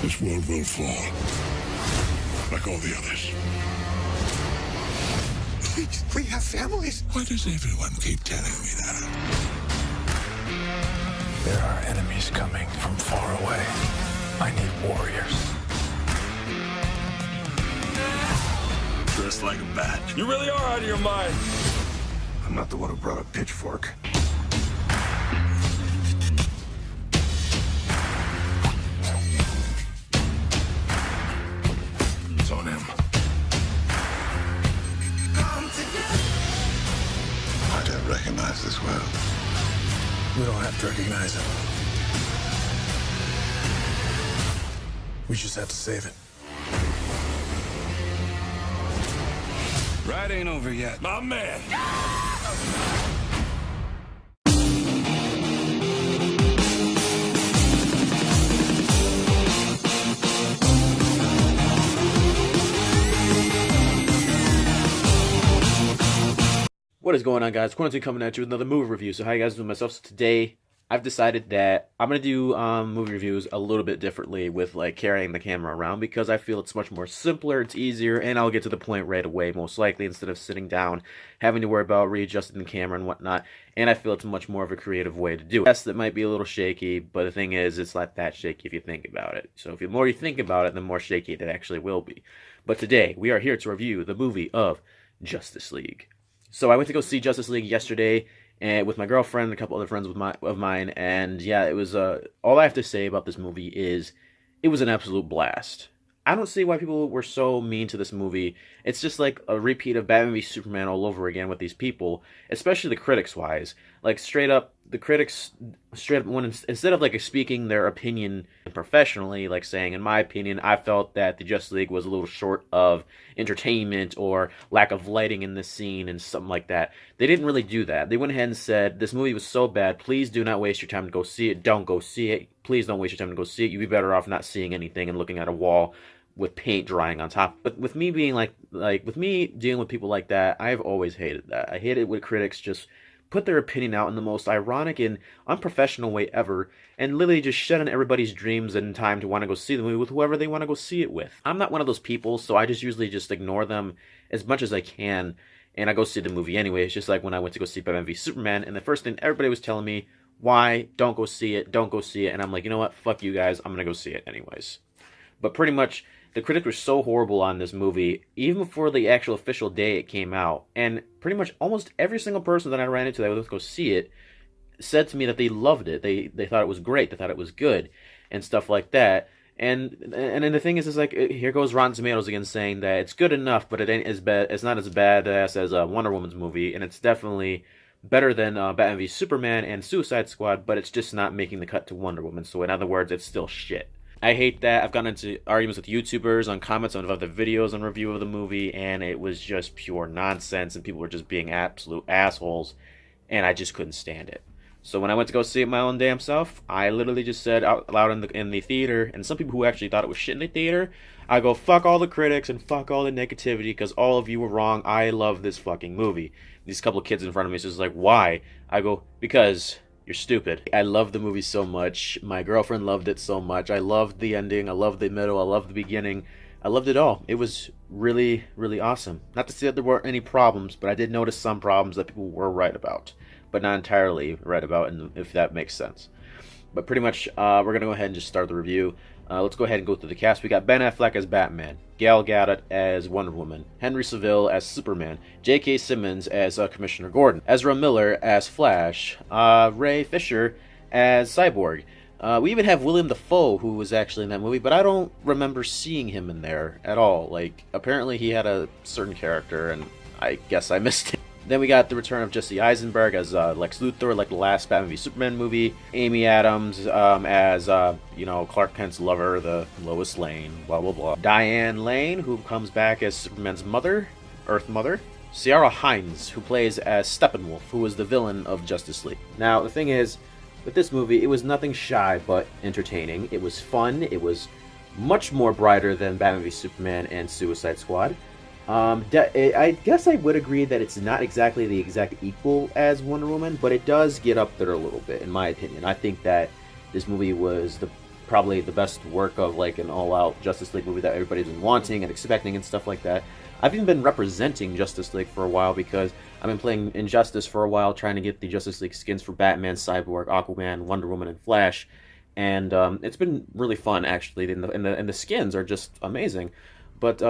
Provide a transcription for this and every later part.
This world will fall. Like all the others. We have families. Why does everyone keep telling me that? There are enemies coming from far away. I need warriors. Dressed like a bat. You really are out of your mind. I'm not the one who brought a pitchfork. It's on him. I don't recognize this world. We don't have to recognize it. We just have to save it. Ride ain't over yet. My man. What is going on, guys? Quarantine coming at you with another movie review. So how you guys doing? Myself. So today I've decided that I'm gonna do movie reviews a little bit differently with like carrying the camera around, because I feel it's much more simpler, it's easier, and I'll get to the point right away most likely, instead of sitting down having to worry about readjusting the camera and whatnot. And I feel it's much more of a creative way to do it. Yes, that might be a little shaky, but the thing is, it's not that shaky if you think about it. So if the more you think about it, the more shaky it actually will be. But today we are here to review the movie of Justice League. So I went to go see Justice League yesterday, and with my girlfriend and a couple other friends of mine, and yeah, it was all I have to say about this movie is it was an absolute blast. I don't see why people were so mean to this movie. It's just like a repeat of Batman v Superman all over again with these people, especially the critics-wise. Like, straight up, the critics, when instead of like speaking their opinion professionally, like saying, in my opinion, I felt that the Justice League was a little short of entertainment or lack of lighting in the scene and something like that. They didn't really do that. They went ahead and said, this movie was so bad, please do not waste your time to go see it. Don't go see it. Please don't waste your time to go see it. You'd be better off not seeing anything and looking at a wall with paint drying on top. But with me being with me dealing with people like that, I've always hated that. I hate it when critics just put their opinion out in the most ironic and unprofessional way ever, and literally just shut on everybody's dreams and time to want to go see the movie with whoever they want to go see it with. I'm not one of those people, so I just usually just ignore them as much as I can, and I go see the movie anyway. It's just like when I went to go see Batman v Superman, and the first thing everybody was telling me, why, don't go see it, don't go see it, and I'm like, you know what, fuck you guys, I'm gonna go see it anyways. But pretty much, the critics were so horrible on this movie, even before the actual official day it came out. And pretty much almost every single person that I ran into that would go see it said to me that they loved it. They thought it was great. They thought it was good and stuff like that. And then the thing is like, here goes Rotten Tomatoes again saying that it's good enough, but it ain't as bad. It's not as badass as Wonder Woman's movie, and it's definitely better than Batman v Superman and Suicide Squad, but it's just not making the cut to Wonder Woman. So in other words, it's still shit. I hate that. I've gotten into arguments with YouTubers on comments on other videos on review of the movie, and it was just pure nonsense, and people were just being absolute assholes, and I just couldn't stand it. So when I went to go see it my own damn self, I literally just said out loud in the theater, and some people who actually thought it was shit in the theater, I go, fuck all the critics and fuck all the negativity, because all of you were wrong. I love this fucking movie. These couple of kids in front of me is just like, why? I go, because you're stupid. I love the movie so much. My girlfriend loved it so much. I loved the ending. I loved the middle. I loved the beginning. I loved it all. It was really, really awesome. Not to say that there weren't any problems, but I did notice some problems that people were right about, but not entirely right about, and if that makes sense. But pretty much, we're going to go ahead and just start the review. Let's go ahead and go through the cast. We got Ben Affleck as Batman, Gal Gadot as Wonder Woman, Henry Cavill as Superman, J.K. Simmons as Commissioner Gordon, Ezra Miller as Flash, Ray Fisher as Cyborg. We even have William Dafoe, who was actually in that movie, but I don't remember seeing him in there at all. Like, apparently he had a certain character, and I guess I missed it. Then we got the return of Jesse Eisenberg as Lex Luthor, like the last Batman v Superman movie. Amy Adams as, Clark Kent's lover, the Lois Lane, blah, blah, blah. Diane Lane, who comes back as Superman's mother, Earth Mother. Ciara Hines, who plays as Steppenwolf, who was the villain of Justice League. Now, the thing is, with this movie, it was nothing shy but entertaining. It was fun. It was much more brighter than Batman v Superman and Suicide Squad. I guess I would agree that it's not exactly the exact equal as Wonder Woman, but it does get up there a little bit, in my opinion. I think that this movie was the probably the best work of like an all-out Justice League movie that everybody's been wanting and expecting and stuff like that. I've even been representing Justice League for a while because I've been playing Injustice for a while, trying to get the Justice League skins for Batman, Cyborg, Aquaman, Wonder Woman, and Flash, and it's been really fun actually. And the skins are just amazing. But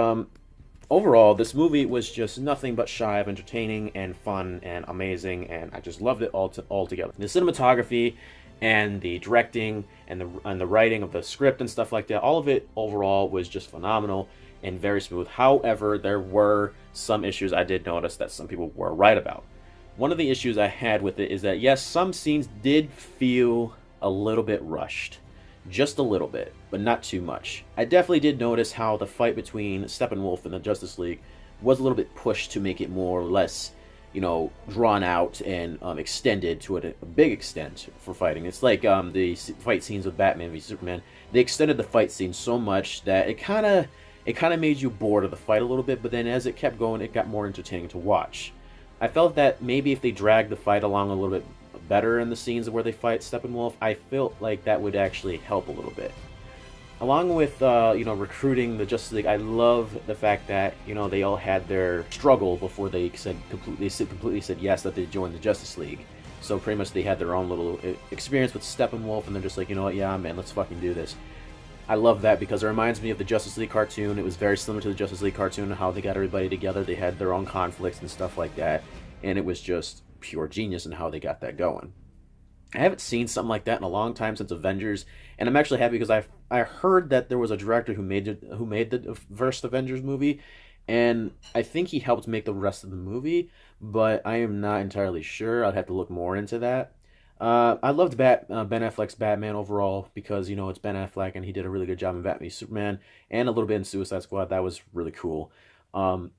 overall, this movie was just nothing but shy of entertaining and fun and amazing, and I just loved it all together. The cinematography and the directing and the writing of the script and stuff like that, all of it overall was just phenomenal and very smooth. However, there were some issues I did notice that some people were right about. One of the issues I had with it is that, yes, some scenes did feel a little bit rushed. Just a little bit, but not too much. I definitely did notice how the fight between Steppenwolf and the Justice League was a little bit pushed to make it more or less, you know, drawn out and extended to a big extent for fighting. It's like the fight scenes with Batman v Superman. They extended the fight scene so much that it kind of made you bored of the fight a little bit, but then as it kept going, it got more entertaining to watch. I felt that maybe if they dragged the fight along a little bit better in the scenes where they fight Steppenwolf, I felt like that would actually help a little bit. Along with you know, recruiting the Justice League, I love the fact that, you know, they all had their struggle before they completely said yes that they joined the Justice League. So pretty much they had their own little experience with Steppenwolf, and they're just like, you know what, yeah, man, let's fucking do this. I love that because it reminds me of the Justice League cartoon. It was very similar to the Justice League cartoon, how they got everybody together. They had their own conflicts and stuff like that, and it was just pure genius in how they got that going. I haven't seen something like that in a long time since Avengers, and I'm actually happy because I heard that there was a director who made the first Avengers movie, and I think he helped make the rest of the movie, but I am not entirely sure. I'd have to look more into that. I loved Ben Affleck's Batman overall because, you know, it's Ben Affleck and he did a really good job in Batman v Superman and a little bit in Suicide Squad. That was really cool.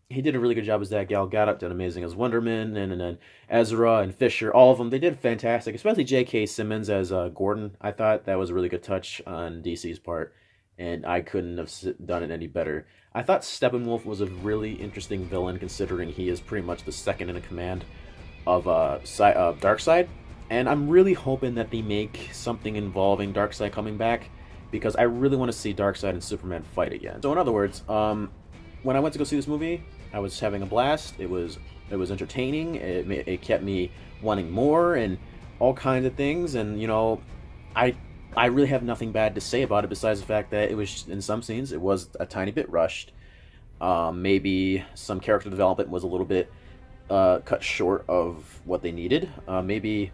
He did a really good job as that. Gal Gadot did amazing as Wonder Woman, and then Ezra and Fisher, all of them, they did fantastic, especially J.K. Simmons as Gordon. I thought that was a really good touch on DC's part, and I couldn't have done it any better. I thought Steppenwolf was a really interesting villain considering he is pretty much the second in command of Darkseid, and I'm really hoping that they make something involving Darkseid coming back because I really want to see Darkseid and Superman fight again. So in other words, when I went to go see this movie, I was having a blast. It was entertaining. It kept me wanting more and all kinds of things. And you know, I really have nothing bad to say about it besides the fact that it was, in some scenes, it was a tiny bit rushed. Maybe some character development was a little bit cut short of what they needed. Maybe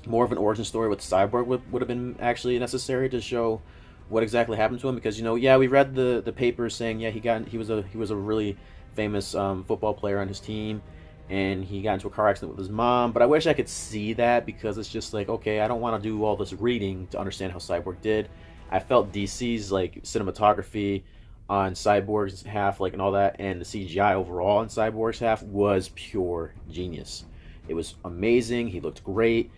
more of an origin story with Cyborg would have been actually necessary to show what exactly happened to him, because, you know, yeah, we read the papers saying, yeah, he was a really famous football player on his team, and he got into a car accident with his mom. But I wish I could see that, because it's just like, okay, I don't want to do all this reading to understand how Cyborg did. I felt DC's like cinematography on Cyborg's half, like, and all that, and the CGI overall on Cyborg's half was pure genius. It was amazing. He looked great.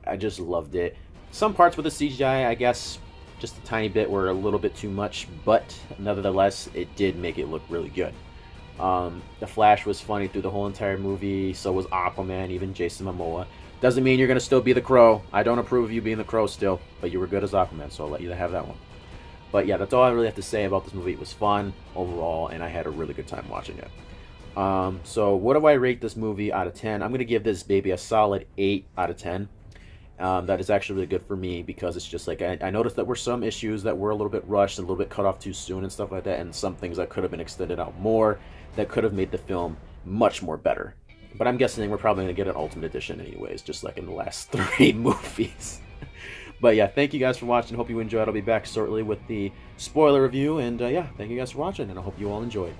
I just loved it. Some parts with the CGI, I guess, just a tiny bit were a little bit too much, but nevertheless, it did make it look really good. The Flash was funny through the whole entire movie, so was Aquaman, even Jason Momoa. Doesn't mean you're going to still be the Crow. I don't approve of you being the Crow still, but you were good as Aquaman, so I'll let you have that one. But yeah, that's all I really have to say about this movie. It was fun overall, and I had a really good time watching it. So what do I rate this movie out of 10? I'm going to give this baby a solid 8 out of 10. That is actually really good for me, because it's just like I noticed that were some issues that were a little bit rushed and a little bit cut off too soon and stuff like that, and some things that could have been extended out more that could have made the film much more better. But I'm guessing we're probably going to get an Ultimate Edition anyways, just like in the last 3 movies. But yeah, thank you guys for watching. Hope you enjoyed. I'll be back shortly with the spoiler review, and yeah, thank you guys for watching, and I hope you all enjoyed.